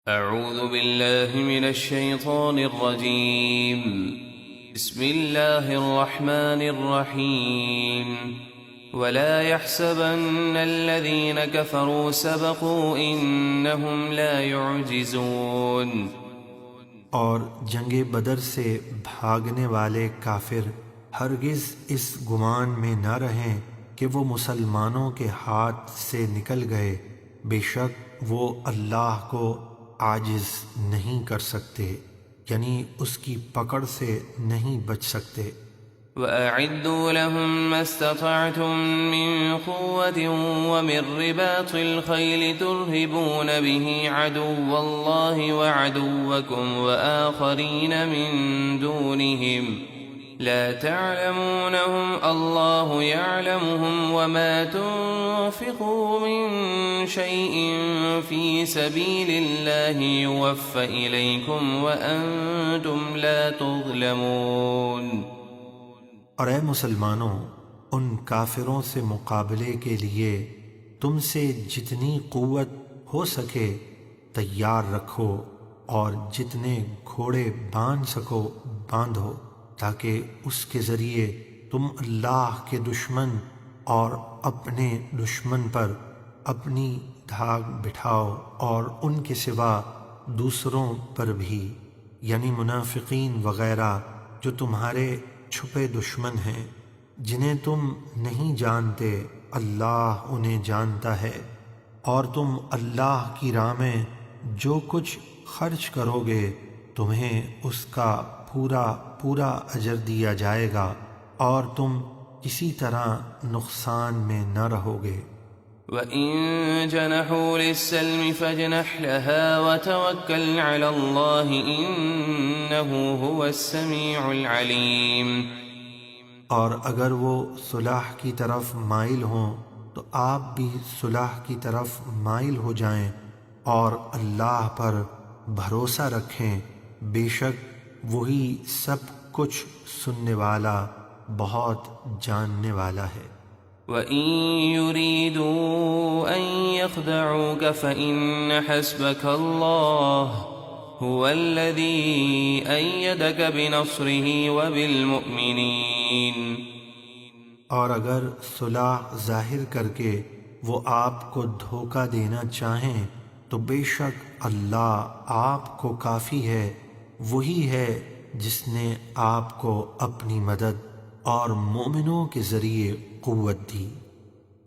اعوذ باللہ من الشیطان الرجیم بسم اللہ الرحمن الرحیم ولا يحسبن الذين كفروا سبقوا انهم لا يعجزون۔ اور جنگ بدر سے بھاگنے والے کافر ہرگز اس گمان میں نہ رہیں کہ وہ مسلمانوں کے ہاتھ سے نکل گئے، بے شک وہ اللہ کو عاجز نہیں کر سکتے، یعنی اس کی پکڑ سے نہیں بچ سکتے۔ وَأَعِدُّوا لَهُم مَّا اسْتَطَعْتُم مِّن قُوَّةٍ وَمِن رِّبَاطِ الْخَيْلِ تُرْهِبُونَ بِهِ عَدُوَّ اللَّهِ وَعَدُوَّكُمْ وَآخَرِينَ مِن دُونِهِمْ لا تعلمونهم الله يعلمهم وما تنفقوا من شيء في سبيل الله يوفى إليكم وأنتم لا تظلمون۔ اور اے مسلمانوں، ان کافروں سے مقابلے کے لیے تم سے جتنی قوت ہو سکے تیار رکھو، اور جتنے گھوڑے باندھ سکو باندھو، تاکہ اس کے ذریعے تم اللہ کے دشمن اور اپنے دشمن پر اپنی دھاگ بٹھاؤ، اور ان کے سوا دوسروں پر بھی، یعنی منافقین وغیرہ جو تمہارے چھپے دشمن ہیں، جنہیں تم نہیں جانتے اللہ انہیں جانتا ہے، اور تم اللہ کی راہ میں جو کچھ خرچ کرو گے تمہیں اس کا پورا اجر دیا جائے گا، اور تم کسی طرح نقصان میں نہ رہو گے۔ وَإِن جَنَحُوا لِلسَّلْمِ فَاجْنَحْ لَهَا وَتَوَكَّلْ عَلَى اللَّهِ إِنَّهُ هُوَ السَّمِيعُ الْعَلِيمُ۔ اور اگر وہ صلح کی طرف مائل ہوں تو آپ بھی صلح کی طرف مائل ہو جائیں، اور اللہ پر بھروسہ رکھیں، بے شک وہی سب کچھ سننے والا بہت جاننے والا ہے۔ وَإِن يُرِيدُوا أَن يَخْدَعُوكَ فَإِنَّ حَسْبَكَ اللَّهُ هُوَ الَّذِي أَيَّدَكَ بِنَصْرِهِ وَبِالْمُؤْمِنِينَ۔ اور اگر صلح ظاہر کر کے وہ آپ کو دھوکہ دینا چاہیں تو بے شک اللہ آپ کو کافی ہے، وہی ہے جس نے آپ کو اپنی مدد اور مومنوں کے ذریعے قوت دی۔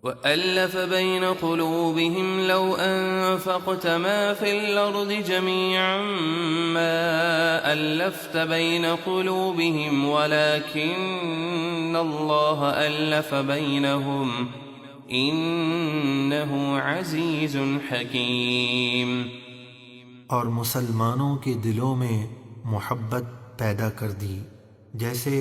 وَأَلَّفَ بَيْنَ قُلُوبِهِمْ لَوْ أَنفَقْتَ مَا فِي الْأَرْضِ جَمِيعًا مَا أَلَّفْتَ بَيْنَ قُلُوبِهِمْ وَلَكِنَّ اللَّهَ أَلَّفَ بَيْنَهُمْ إِنَّهُ عَزِيزٌ حَكِيمٌ۔ اور مسلمانوں کے دلوں میں محبت پیدا کر دی، جیسے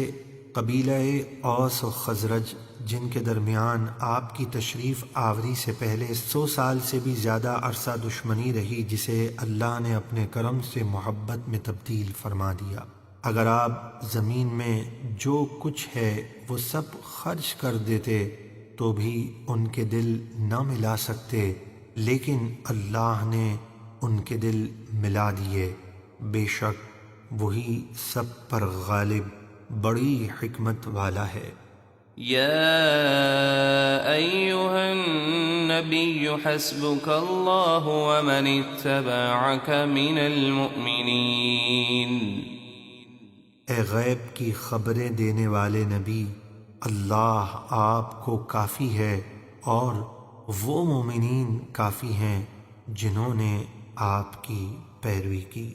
قبیلہ اوس و خزرج جن کے درمیان آپ کی تشریف آوری سے پہلے 100 سال سے بھی زیادہ عرصہ دشمنی رہی، جسے اللہ نے اپنے کرم سے محبت میں تبدیل فرما دیا۔ اگر آپ زمین میں جو کچھ ہے وہ سب خرچ کر دیتے تو بھی ان کے دل نہ ملا سکتے، لیکن اللہ نے ان کے دل ملا دیے، بے شک وہی سب پر غالب بڑی حکمت والا ہے۔ یا ایھا النبی حسبک اللہ ومن اتبعک من المؤمنین۔ اے غیب کی خبریں دینے والے نبی، اللہ آپ کو کافی ہے، اور وہ مومنین کافی ہیں جنہوں نے آپ کی پیروی کی۔